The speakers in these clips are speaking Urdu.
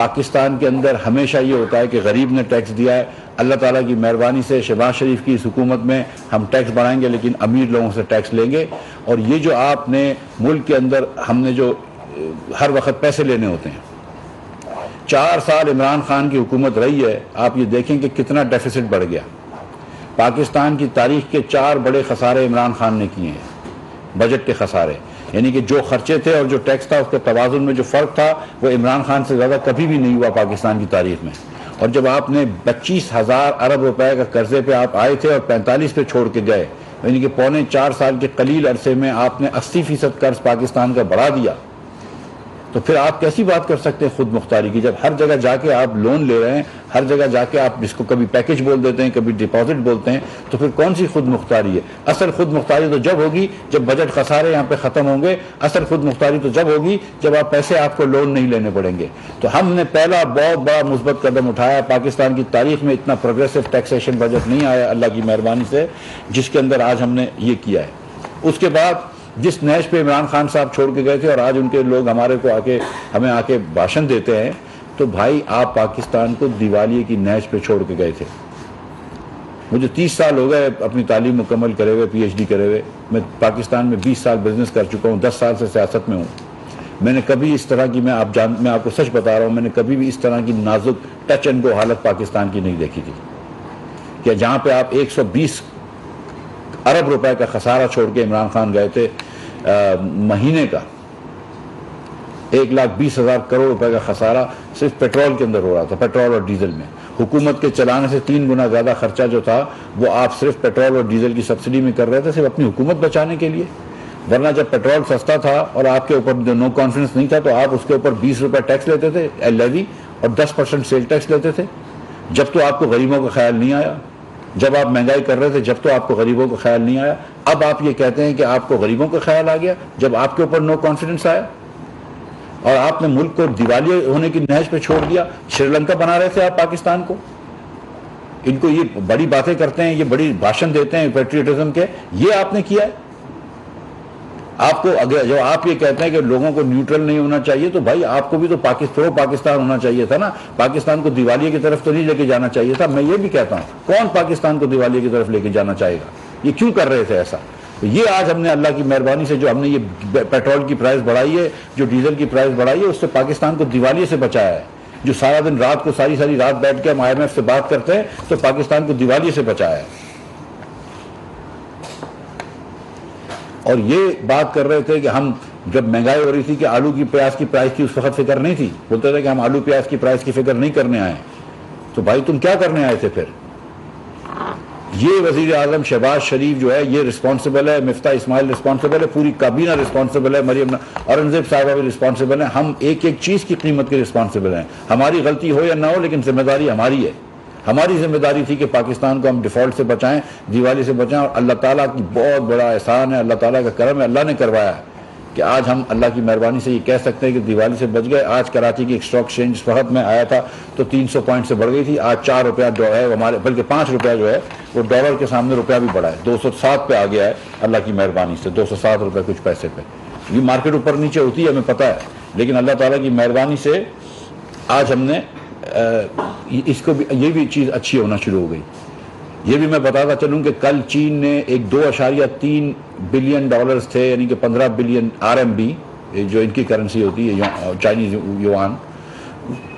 پاکستان کے اندر ہمیشہ یہ ہوتا ہے کہ غریب نے ٹیکس دیا ہے، اللہ تعالیٰ کی مہربانی سے شہباز شریف کی اس حکومت میں ہم ٹیکس بڑھائیں گے لیکن امیر لوگوں سے ٹیکس لیں گے. اور یہ جو آپ نے ملک کے اندر ہم نے جو ہر وقت پیسے لینے ہوتے ہیں، 4 سال عمران خان کی حکومت رہی ہے، آپ یہ دیکھیں کہ کتنا ڈیفیسٹ بڑھ گیا. پاکستان کی تاریخ کے 4 بڑے خسارے عمران خان نے کیے ہیں، بجٹ کے خسارے، یعنی کہ جو خرچے تھے اور جو ٹیکس تھا اس کے توازن میں جو فرق تھا وہ عمران خان سے زیادہ کبھی بھی نہیں ہوا پاکستان کی تاریخ میں. اور جب آپ نے 25,000 ارب روپے کا قرضے پہ آپ آئے تھے اور 45 پہ چھوڑ کے گئے، یعنی کہ پونے 4 سال کے قلیل عرصے میں آپ نے 80% قرض پاکستان کا بڑھا دیا، تو پھر آپ کیسی بات کر سکتے ہیں خود مختاری کی؟ جب ہر جگہ جا کے آپ لون لے رہے ہیں، ہر جگہ جا کے آپ جس کو کبھی پیکج بول دیتے ہیں، کبھی ڈپازٹ بولتے ہیں، تو پھر کون سی خود مختاری ہے؟ اصل خود مختاری تو جب ہوگی جب بجٹ خسارے یہاں پہ ختم ہوں گے. اصل خود مختاری تو جب ہوگی جب آپ پیسے آپ کو لون نہیں لینے پڑیں گے. تو ہم نے پہلا بہت بڑا مثبت قدم اٹھایا. پاکستان کی تاریخ میں اتنا پروگریسو ٹیکسیشن بجٹ نہیں آیا اللہ کی مہربانی سے جس کے اندر آج ہم نے یہ کیا ہے. اس کے بعد جس نیش پہ عمران خان صاحب چھوڑ کے گئے تھے اور آج ان کے لوگ ہمیں آ کے بھاشن دیتے ہیں، تو بھائی آپ پاکستان کو دیوالیے کی نیش پہ چھوڑ کے گئے تھے. مجھے 30 سال ہو گئے اپنی تعلیم مکمل کرے ہوئے، پی ایچ ڈی کرے ہوئے. میں پاکستان میں 20 سال بزنس کر چکا ہوں، 10 سال سے سیاست میں ہوں. میں نے کبھی اس طرح کی میں آپ کو سچ بتا رہا ہوں، میں نے کبھی بھی اس طرح کی نازک ٹچ اینڈ گو حالت پاکستان کی نہیں دیکھی تھی کہ جہاں پہ آپ 120 ارب روپے کا خسارہ چھوڑ کے عمران خان گئے تھے. مہینے کا 1,20,000 کروڑ روپے کا خسارہ صرف پیٹرول کے اندر ہو رہا تھا، پیٹرول اور ڈیزل میں. حکومت کے چلانے سے 3 گنا زیادہ خرچہ جو تھا وہ آپ صرف پیٹرول اور ڈیزل کی سبسڈی میں کر رہے تھے، صرف اپنی حکومت بچانے کے لیے. ورنہ جب پیٹرول سستا تھا اور آپ کے اوپر نو کانفیڈنس نہیں تھا تو آپ اس کے اوپر 20 روپے ٹیکس لیتے تھے لیوی اور 10% سیل ٹیکس لیتے تھے. جب تو آپ کو غریبوں کا خیال نہیں آیا، جب آپ مہنگائی کر رہے تھے جب تو آپ کو غریبوں کا خیال نہیں آیا. اب آپ یہ کہتے ہیں کہ آپ کو غریبوں کا خیال آ گیا جب آپ کے اوپر نو کانفیڈنس آیا اور آپ نے ملک کو دیوالیے ہونے کی نہج پہ چھوڑ دیا. شری لنکا بنا رہے تھے آپ پاکستان کو. ان کو یہ بڑی باتیں کرتے ہیں، یہ بڑی بھاشن دیتے ہیں پیٹریوٹزم کے، یہ آپ نے کیا ہے. آپ کو جو آپ یہ کہتے ہیں کہ لوگوں کو نیوٹرل نہیں ہونا چاہیے، تو بھائی آپ کو بھی تو پاکستان ہونا چاہیے تھا نا. پاکستان کو دیوالیے کی طرف تو نہیں لے کے جانا چاہیے تھا. میں یہ بھی کہتا ہوں، کون پاکستان کو دیوالیے کی طرف لے کے جانا چاہے گا؟ یہ کیوں کر رہے تھے ایسا؟ یہ آج ہم نے اللہ کی مہربانی سے جو ہم نے یہ پیٹرول کی پرائس بڑھائی ہے، جو ڈیزل کی پرائس بڑھائی ہے، اس سے پاکستان کو دیوالیے سے بچایا ہے. جو سارا دن رات کو ساری رات بیٹھ کے ہم IMF سے بات کرتے ہیں تو پاکستان کو دیوالیے سے بچایا ہے. اور یہ بات کر رہے تھے کہ ہم جب مہنگائی ہو رہی تھی کہ آلو کی پیاز کی پرائس کی اس وقت فکر نہیں تھی، بولتے تھے کہ ہم آلو پیاز کی پرائس کی فکر نہیں کرنے آئے. تو بھائی تم کیا کرنے آئے تھے پھر؟ یہ وزیر اعظم شہباز شریف جو ہے یہ رسپانسبل ہے، مفتاح اسماعیل رسپانسبل ہے، پوری کابینہ رسپانسبل ہے، مریم اورنگزیب صاحبہ بھی رسپانسبل ہیں. ہم ایک چیز کی قیمت کے رسپانسبل ہیں. ہماری غلطی ہو یا نہ ہو لیکن ذمہ داری ہماری ہے. ہماری ذمہ داری تھی کہ پاکستان کو ہم ڈیفالٹ سے بچائیں، دیوالی سے بچائیں. اور اللہ تعالیٰ کی بہت بڑا احسان ہے، اللہ تعالیٰ کا کرم ہے، اللہ نے کروایا ہے کہ آج ہم اللہ کی مہربانی سے یہ کہہ سکتے ہیں کہ دیوالی سے بچ گئے. آج کراچی کی اسٹاک ایکسچینج اس وقت میں آیا تھا تو 300 پوائنٹ سے بڑھ گئی تھی. آج 4 روپیہ جو ہے ہمارے، بلکہ 5 روپیہ جو ہے وہ ڈالر کے سامنے روپیہ بھی بڑھا ہے، 207 پہ آ گیا ہے اللہ کی مہربانی سے، 207 روپے کچھ پیسے پہ. یہ مارکیٹ اوپر نیچے ہوتی ہے ہمیں پتہ ہے، لیکن اللہ تعالیٰ کی مہربانی سے آج ہم نے اس کو بھی یہ بھی چیز اچھی ہونا شروع ہو گئی. یہ بھی میں بتاتا چلوں کہ کل چین نے ایک 2.3 بلین ڈالرز تھے، یعنی کہ 15 بلین RMB جو ان کی کرنسی ہوتی ہے چائنیز یوان،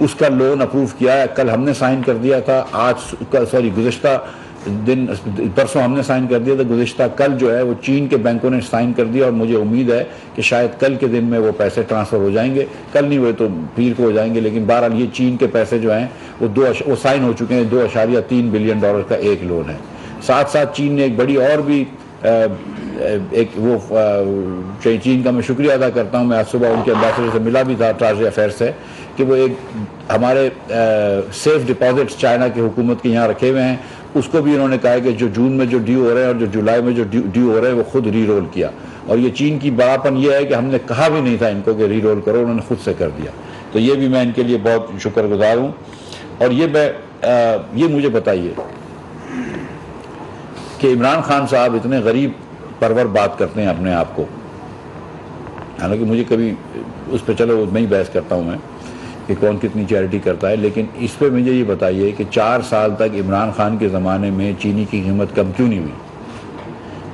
اس کا لون اپروو کیا ہے. کل ہم نے سائن کر دیا تھا، گزشتہ دن پرسوں ہم نے سائن کر دیا تھا، گزشتہ کل جو ہے وہ چین کے بینکوں نے سائن کر دیا. اور مجھے امید ہے کہ شاید کل کے دن میں وہ پیسے ٹرانسفر ہو جائیں گے. کل نہیں ہوئے تو پیر کو ہو جائیں گے، لیکن بہرحال یہ چین کے پیسے جو ہیں وہ سائن ہو چکے ہیں. 2.3 بلین ڈالر کا ایک لون ہے. ساتھ ساتھ چین نے ایک بڑی اور بھی چین کا میں شکریہ ادا کرتا ہوں. میں آج صبح ان کے امبیسڈر سے ملا بھی تھا ٹریجری افیئر سے، کہ وہ ایک ہمارے سیف ڈپازٹس چائنا کی حکومت کے یہاں رکھے ہوئے ہیں. اس کو بھی انہوں نے کہا کہ جو جون میں جو ڈیو ہو رہے ہیں اور جو جولائی میں جو ڈیو ہو رہے ہیں وہ خود ری رول کیا. اور یہ چین کی بڑاپن یہ ہے کہ ہم نے کہا بھی نہیں تھا ان کو کہ ری رول کرو، انہوں نے خود سے کر دیا. تو یہ بھی میں ان کے لیے بہت شکر گزار ہوں. اور یہ مجھے بتائیے کہ عمران خان صاحب اتنے غریب پرور بات کرتے ہیں اپنے آپ کو، حالانکہ مجھے کبھی اس پہ چلو میں ہی بحث کرتا ہوں میں کہ کون کتنی چیریٹی کرتا ہے، لیکن اس پہ مجھے یہ بتائیے کہ 4 سال تک عمران خان کے زمانے میں چینی کی قیمت کم کیوں نہیں ہوئی؟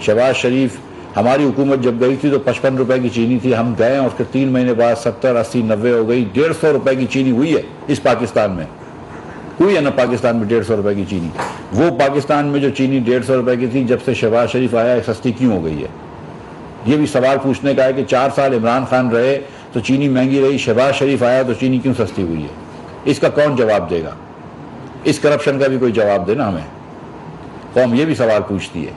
شہباز شریف ہماری حکومت جب گئی تھی تو 55 روپے کی چینی تھی، ہم گئے اور اس کے 3 مہینے بعد 70 80 90 ہو گئی، 150 روپے کی چینی ہوئی ہے اس پاکستان میں، ہوئی ہے نا پاکستان میں 150 روپے کی چینی؟ وہ پاکستان میں جو چینی 150 روپے کی تھی، جب سے شہباز شریف آیا سستی کیوں ہو گئی ہے؟ یہ بھی سوال پوچھنے کا ہے کہ 4 سال عمران خان رہے تو چینی مہنگی رہی، شہباز شریف آیا تو چینی کیوں سستی ہوئی ہے؟ اس کا کون جواب دے گا؟ اس کرپشن کا بھی کوئی جواب دے نا ہمیں، قوم یہ بھی سوال پوچھتی ہے۔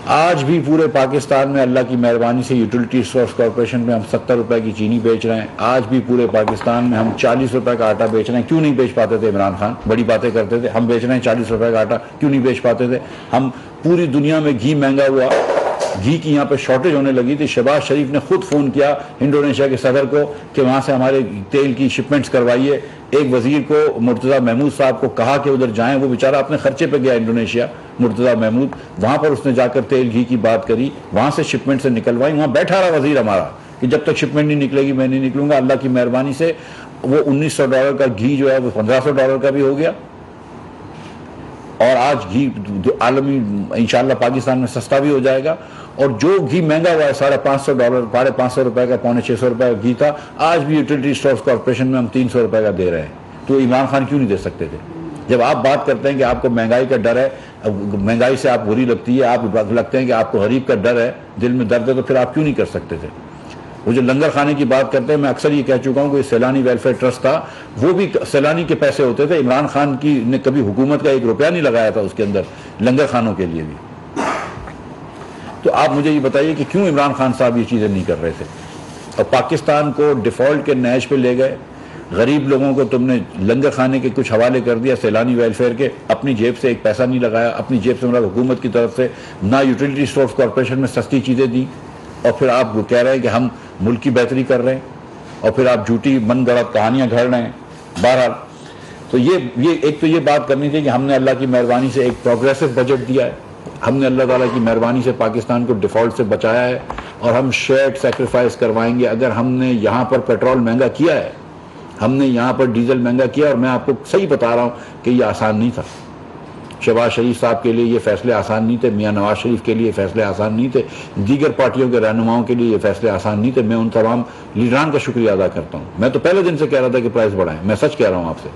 آج بھی پورے پاکستان میں اللہ کی مہربانی سے یوٹیلیٹی ریسورس کارپوریشن میں ہم 70 روپے کی چینی بیچ رہے ہیں، آج بھی پورے پاکستان میں ہم 40 روپے کا آٹا بیچ رہے ہیں۔ کیوں نہیں بیچ پاتے تھے عمران خان؟ بڑی باتیں کرتے تھے، ہم بیچ رہے ہیں 40 روپے کا آٹا، کیوں نہیں بیچ پاتے تھے؟ ہم پوری دنیا میں گھی مہنگا ہوا، گھی کی یہاں پہ شارٹیج ہونے لگی تھی، شہباز شریف نے خود فون کیا انڈونیشیا کے صدر کو کہ وہاں سے ہمارے تیل کی شپمنٹس کروائیے۔ ایک وزیر کو مرتضیٰ محمود صاحب کو کہا کہ ادھر جائیں، وہ بیچارہ اپنے خرچے پہ گیا انڈونیشیا، مرتضیٰ محمود، وہاں پر اس نے جا کر تیل گھی کی بات کری، وہاں سے شپمنٹ سے نکلوائی، وہاں بیٹھا رہا وزیر ہمارا کہ جب تک شپمنٹ نہیں نکلے گی میں نہیں نکلوں گا۔ اللہ کی مہربانی سے وہ $1900 کا گھی جو ہے وہ $1500 کا بھی ہو گیا، اور آج گھی عالمی انشاءاللہ پاکستان میں سستا بھی ہو جائے گا۔ اور جو گھی مہنگا ہوا ہے $550 $550 روپے کا، $650 روپے کا گھی تھا، آج بھی یوٹیلیٹی ریسورس کارپوریشن میں ہم $300 روپے کا دے رہے ہیں۔ تو عمران خان کیوں نہیں دے سکتے تھے؟ جب آپ بات کرتے ہیں کہ آپ کو مہنگائی کا ڈر ہے، مہنگائی سے آپ بری لگتی ہے، آپ لگتے ہیں کہ آپ کو غریب کا ڈر ہے، دل میں درد ہے، تو پھر آپ کیوں نہیں کر سکتے تھے؟ وہ جو لنگر خانے کی بات کرتے ہیں، میں اکثر یہ کہہ چکا ہوں کہ سیلانی ویلفیئر ٹرسٹ تھا، وہ بھی سیلانی کے پیسے ہوتے تھے، عمران خان کی نے کبھی حکومت کا 1 روپیہ نہیں لگایا تھا اس کے اندر لنگر خانوں کے لیے بھی۔ تو آپ مجھے یہ بتائیے کہ کیوں عمران خان صاحب یہ چیزیں نہیں کر رہے تھے؟ اور پاکستان کو ڈیفالٹ کے نہج پہ لے گئے، غریب لوگوں کو تم نے لنگر خانے کے کچھ حوالے کر دیا، سیلانی ویلفیئر کے، اپنی جیب سے ایک پیسہ نہیں لگایا، اپنی جیب سے حکومت کی طرف سے نہ یوٹیلیٹی ریسورس کارپوریشن میں سستی چیزیں دیں، اور پھر آپ کہہ رہے ہیں کہ ہم ملک کی بہتری کر رہے ہیں، اور پھر آپ جھوٹی من گڑت کہانیاں گھڑ رہے ہیں۔ بہرحال تو یہ ایک تو یہ بات کرنی تھی کہ ہم نے اللہ کی مہربانی سے ایک پروگریسو بجٹ دیا ہے، ہم نے اللہ تعالیٰ کی مہربانی سے پاکستان کو ڈیفالٹ سے بچایا ہے، اور ہم شیئرڈ سیکریفائس کروائیں گے۔ اگر ہم نے یہاں پر پیٹرول مہنگا کیا ہے، ہم نے یہاں پر ڈیزل مہنگا کیا، اور میں آپ کو صحیح بتا رہا ہوں کہ یہ آسان نہیں تھا۔ شہباز شریف صاحب کے لیے یہ فیصلے آسان نہیں تھے، میاں نواز شریف کے لیے فیصلے آسان نہیں تھے، دیگر پارٹیوں کے رہنماؤں کے لیے یہ فیصلے آسان نہیں تھے۔ میں ان تمام لیڈران کا شکریہ ادا کرتا ہوں۔ میں تو پہلے دن سے کہہ رہا تھا کہ پرائز بڑھائیں، میں سچ کہہ رہا ہوں آپ سے،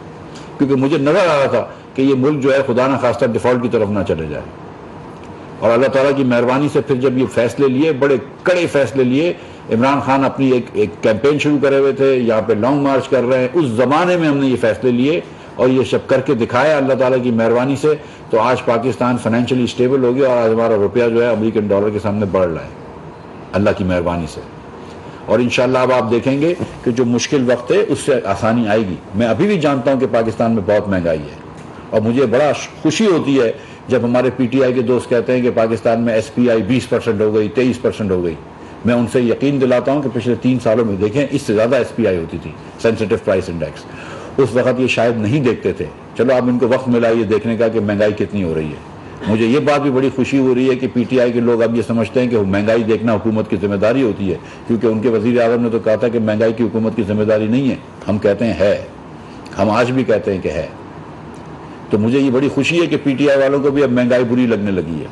کیونکہ مجھے نظر آ رہا تھا کہ یہ ملک جو ہے خدا نہ خواستہ ڈیفالٹ کی طرف نہ چلے جائے۔ اور اللہ تعالیٰ کی مہربانی سے پھر جب یہ فیصلے لیے، بڑے کڑے فیصلے لیے، عمران خان اپنی ایک کیمپین شروع کرے ہوئے تھے، یہاں پہ لانگ مارچ کر رہے ہیں، اس زمانے میں ہم نے یہ فیصلے لیے اور یہ سب کر کے دکھایا اللہ تعالیٰ کی مہربانی سے، تو آج پاکستان فائنینشلی اسٹیبل ہو گیا، اور آج ہمارا روپیہ جو ہے امریکن ڈالر کے سامنے بڑھ رہا ہے اللہ کی مہربانی سے۔ اور انشاءاللہ اب آپ دیکھیں گے کہ جو مشکل وقت ہے اس سے آسانی آئے گی۔ میں ابھی بھی جانتا ہوں کہ پاکستان میں بہت مہنگائی ہے، اور مجھے بڑا خوشی ہوتی ہے جب ہمارے پی ٹی آئی کے دوست کہتے ہیں کہ پاکستان میں ایس پی آئی 20% ہو گئی، 23% ہو گئی۔ میں ان سے یقین دلاتا ہوں کہ پچھلے 3 سالوں میں دیکھیں اس سے زیادہ ایس پی آئی ہوتی تھی، سینسٹیو پرائس انڈیکس، اس وقت یہ شاید نہیں دیکھتے تھے۔ چلو اب ان کو وقت ملا یہ دیکھنے کا کہ مہنگائی کتنی ہو رہی ہے۔ مجھے یہ بات بھی بڑی خوشی ہو رہی ہے کہ پی ٹی آئی کے لوگ اب یہ سمجھتے ہیں کہ مہنگائی دیکھنا حکومت کی ذمہ داری ہوتی ہے، کیونکہ ان کے وزیر اعظم نے تو کہا تھا کہ مہنگائی کی حکومت کی ذمہ داری نہیں ہے، ہم کہتے ہیں ہے، ہم آج بھی کہتے ہیں کہ ہے۔ تو مجھے یہ بڑی خوشی ہے کہ پی ٹی آئی والوں کو بھی اب مہنگائی بری لگنے لگی ہے،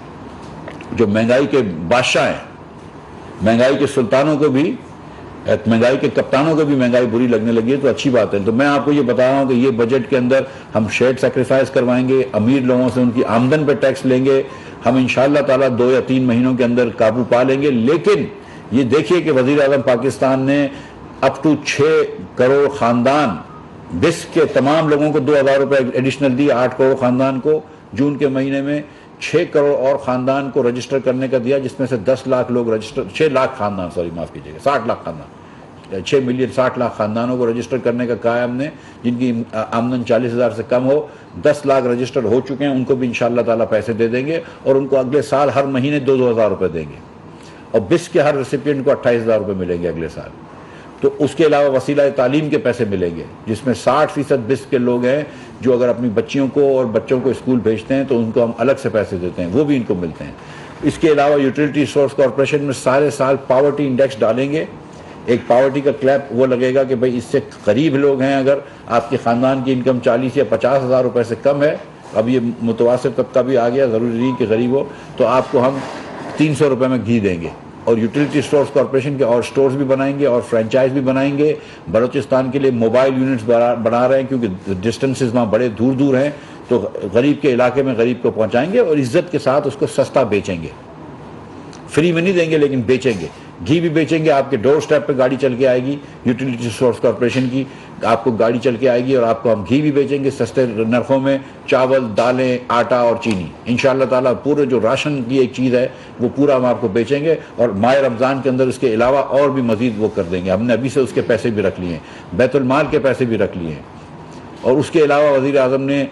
جو مہنگائی کے بادشاہ ہیں، مہنگائی کے سلطانوں کو بھی، مہنگائی کے کپتانوں کو بھی مہنگائی بری لگنے لگی ہے، تو اچھی بات ہے۔ تو میں آپ کو یہ بتا رہا ہوں کہ یہ بجٹ کے اندر ہم شیئرڈ سیکریفائس کروائیں گے، امیر لوگوں سے ان کی آمدن پہ ٹیکس لیں گے، ہم انشاءاللہ تعالیٰ 2 یا 3 مہینوں کے اندر قابو پا لیں گے۔ لیکن یہ دیکھیے کہ وزیر اعظم پاکستان نے اپ ٹو 6 کروڑ خاندان، 20 کے تمام لوگوں کو 2000 روپے ایڈیشنل دی، 8 کروڑ خاندان کو جون کے مہینے میں، 6 کروڑ اور خاندان کو رجسٹر کرنے کا دیا، جس میں سے 10 لاکھ لوگ رجسٹر، 6 لاکھ خاندان، سوری معاف کیجیے گا، 60 لاکھ خاندان، 6 ملین 60 لاکھ خاندانوں کو رجسٹر کرنے کا کہا ہے ہم نے، جن کی آمدن 40,000 سے کم ہو۔ 10 لاکھ رجسٹر ہو چکے ہیں، ان کو بھی انشاءاللہ تعالیٰ پیسے دے دیں گے، اور ان کو اگلے سال ہر مہینے 2-2 ہزار روپے دیں گے، اور 20 کے ہر ریسیپینٹ کو 28,000 روپے ملیں گے اگلے سال۔ تو اس کے علاوہ وسیلہ تعلیم کے پیسے ملیں گے، جس میں 60% 20 کے لوگ ہیں جو اگر اپنی بچیوں کو اور بچوں کو اسکول بھیجتے ہیں تو ان کو ہم الگ سے پیسے دیتے ہیں، وہ بھی ان کو ملتے ہیں۔ اس کے علاوہ یوٹیلیٹی ریسورس کارپوریشن میں سارے سال پاورٹی انڈیکس ڈالیں گے، ایک پاورٹی کا کلیپ وہ لگے گا کہ بھئی اس سے غریب لوگ ہیں، اگر آپ کے خاندان کی انکم 40 یا 50 ہزار روپے سے کم ہے، اب یہ متوسط طبقہ بھی آ گیا، ضروری نہیں کہ غریب ہو، تو آپ کو ہم 300 روپے میں گھی دیں گے. اور یوٹیلیٹی سٹورز کارپوریشن کے اور سٹورز بھی بنائیں گے اور فرینچائز بھی بنائیں گے. بلوچستان کے لیے موبائل یونٹس بنا رہے ہیں کیونکہ ڈسٹنسز وہاں بڑے دور دور ہیں، تو غریب کے علاقے میں غریب کو پہنچائیں گے اور عزت کے ساتھ اس کو سستا بیچیں گے. فری میں نہیں دیں گے لیکن بیچیں گے. گھی بھی بیچیں گے، آپ کے ڈور سٹیپ پہ گاڑی چل کے آئے گی یوٹیلیٹی سٹورز کارپوریشن کی، آپ کو گاڑی چل کے آئے گی اور آپ کو ہم گھی بھی بیچیں گے سستے نرخوں میں، چاول، دالیں، آٹا اور چینی. انشاءاللہ تعالیٰ پورے جو راشن کی ایک چیز ہے وہ پورا ہم آپ کو بیچیں گے، اور ماہ رمضان کے اندر اس کے علاوہ اور بھی مزید وہ کر دیں گے. ہم نے ابھی سے اس کے پیسے بھی رکھ لیے ہیں، بیت المال کے پیسے بھی رکھ لیے ہیں. اور اس کے علاوہ وزیر اعظم نے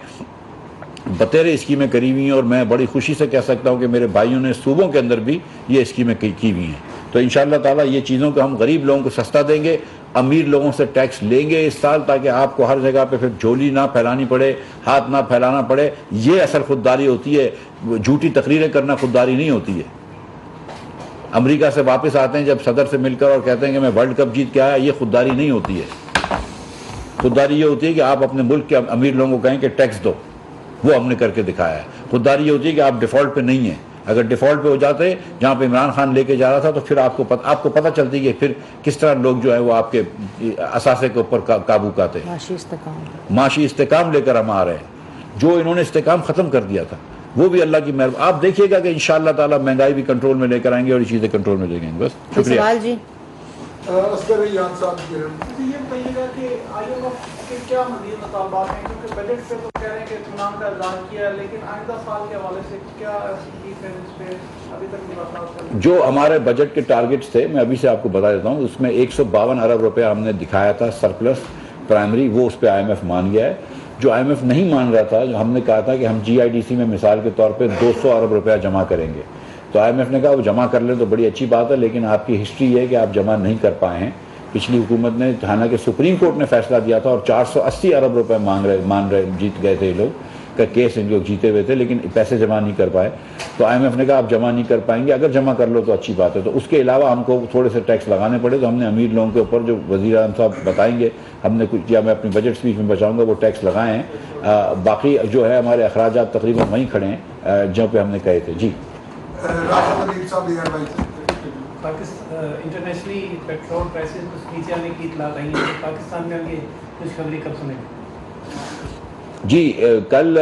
بتیرے اسکیمیں کری ہوئی ہیں، اور میں بڑی خوشی سے کہہ سکتا ہوں کہ میرے بھائیوں نے صوبوں کے اندر بھی یہ اسکیمیں کی ہوئی ہیں. تو انشاءاللہ تعالیٰ یہ چیزوں کو ہم غریب لوگوں کو سستا دیں گے. امیر لوگوں سے ٹیکس لیں گے اس سال، تاکہ آپ کو ہر جگہ پہ پھر جھولی نہ پھیلانی پڑے، ہاتھ نہ پھیلانا پڑے. یہ اصل خودداری ہوتی ہے، جھوٹی تقریریں کرنا خودداری نہیں ہوتی ہے. امریکہ سے واپس آتے ہیں جب صدر سے مل کر اور کہتے ہیں کہ میں ورلڈ کپ جیت کے آیا، یہ خودداری نہیں ہوتی ہے. خودداری یہ ہوتی ہے کہ آپ اپنے ملک کے امیر لوگوں کو کہیں کہ ٹیکس دو، وہ ہم نے کر کے دکھایا ہے. خودداری یہ ہوتی ہے کہ آپ ڈیفالٹ پہ نہیں ہیں. اگر ڈیفالٹ پہ ہو جاتے جہاں پہ عمران خان لے کے جا رہا تھا، تو پھر آپ کو پتہ چلتی کہ پھر کس طرح لوگ جو ہے وہ آپ کے اثاثے کے اوپر قابو پاتے. معاشی استحکام لے کر ہم آ رہے ہیں. جو انہوں نے استحکام ختم کر دیا تھا وہ بھی اللہ کی مہربانی. آپ دیکھیے گا کہ انشاءاللہ تعالیٰ مہنگائی بھی کنٹرول میں لے کر آئیں گے اور یہ چیزیں کنٹرول میں لے گئیں گے. بس شکریہ. سوال جی اصغر ریان صاحب یہ بتائیے گا کہ آئی ایم ایف کے کیا مزید مطالبات ہیں، کیونکہ بجٹ پہ تو کہہ رہے ہیں کہ اطمینان کا اعلان کیا ہے، لیکن آئندہ سال کے حوالے سے کیا اس پہ ابھی تک مذاکرات؟ جو ہمارے بجٹ کے ٹارگٹس تھے میں ابھی سے آپ کو بتا دیتا ہوں، اس میں 152 ارب روپے ہم نے دکھایا تھا سرپلس پرائمری، وہ اس پہ آئی ایم ایف مان گیا ہے. جو آئی ایم ایف نہیں مان رہا تھا، جو ہم نے کہا تھا کہ ہم جی آئی ڈی سی میں مثال کے طور پہ 200 ارب روپیہ جمع کریں گے، تو آئی ایم ایف نے کہا وہ جمع کر لیں تو بڑی اچھی بات ہے، لیکن آپ کی ہسٹری یہ ہے کہ آپ جمع نہیں کر پائے ہیں. پچھلی حکومت نے، حالانکہ سپریم کورٹ نے فیصلہ دیا تھا اور 480 ارب روپے مان رہے جیت گئے تھے یہ لوگ کا کیس، ان لوگ جیتے ہوئے تھے لیکن پیسے جمع نہیں کر پائے. تو آئی ایم ایف نے کہا آپ جمع نہیں کر پائیں گے، اگر جمع کر لو تو اچھی بات ہے. تو اس کے علاوہ ہم کو تھوڑے سے ٹیکس لگانے پڑے، تو ہم نے امیر لوگوں کے اوپر، جو وزیر اعظم صاحب بتائیں گے، ہم نے کچھ، یا میں اپنی بجٹ اسپیچ میں بچاؤں گا، وہ ٹیکس لگائے ہیں. باقی جو ہے ہمارے اخراجات تقریباً وہیں کھڑے ہیں جہاں پہ ہم نے کہے تھے. جی انٹرنیشنلی پیٹرول پرائسز نیچے آنے کی اطلاع آئی ہے، پاکستان میں آگے خوشخبری کب سنیں گے؟ جی کل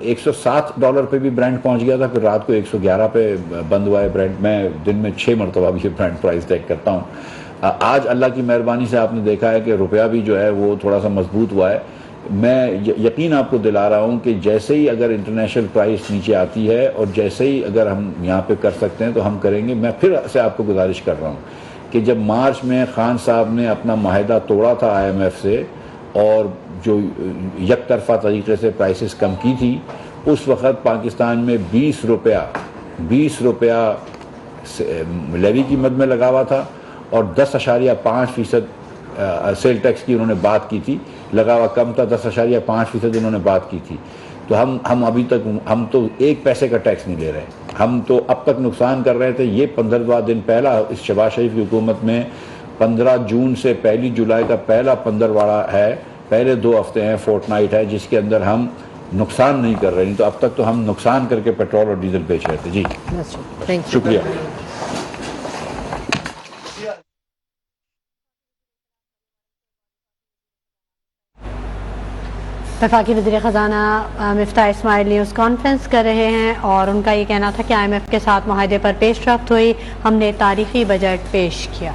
$107 پہ بھی برینڈ پہنچ گیا تھا، پھر رات کو 111 پہ بند ہوا ہے برینڈ. میں دن میں 6 مرتبہ بھی یہ برینڈ پرائز ٹیک کرتا ہوں. آج اللہ کی مہربانی سے آپ نے دیکھا ہے کہ روپیہ بھی جو ہے وہ تھوڑا سا مضبوط ہوا ہے. میں یقین آپ کو دلا رہا ہوں کہ جیسے ہی اگر انٹرنیشنل پرائس نیچے آتی ہے اور جیسے ہی اگر ہم یہاں پہ کر سکتے ہیں تو ہم کریں گے. میں پھر سے آپ کو گزارش کر رہا ہوں کہ جب مارچ میں خان صاحب نے اپنا معاہدہ توڑا تھا آئی ایم ایف سے اور جو یک طرفہ طریقے سے پرائسز کم کی تھی، اس وقت پاکستان میں 20 روپیہ لیوی کی مد میں لگا ہوا تھا اور 10.5% سیل ٹیکس کی انہوں نے بات کی تھی. لگا ہوا کم تھا، 10.5% انہوں نے بات کی تھی. تو ہم ابھی تک ہم تو 1 پیسے کا ٹیکس نہیں لے رہے. ہم تو اب تک نقصان کر رہے تھے. یہ 15واں دن پہلا اس شہباز شریف کی حکومت میں 15 جون سے 1 جولائی کا پہلا 15واڑا ہے، پہلے 2 ہفتے ہیں، فورٹ نائٹ ہے، جس کے اندر ہم نقصان نہیں کر رہے. نہیں تو اب تک تو ہم نقصان کر کے پیٹرول اور ڈیزل بیچ رہے تھے. جی شکریہ. وفاقی وزیر خزانہ مفتاح اسماعیل نیوز کانفرنس کر رہے ہیں اور ان کا یہ کہنا تھا کہ آئی ایم ایف کے ساتھ معاہدے پر پیش رفت ہوئی، ہم نے تاریخی بجٹ پیش کیا.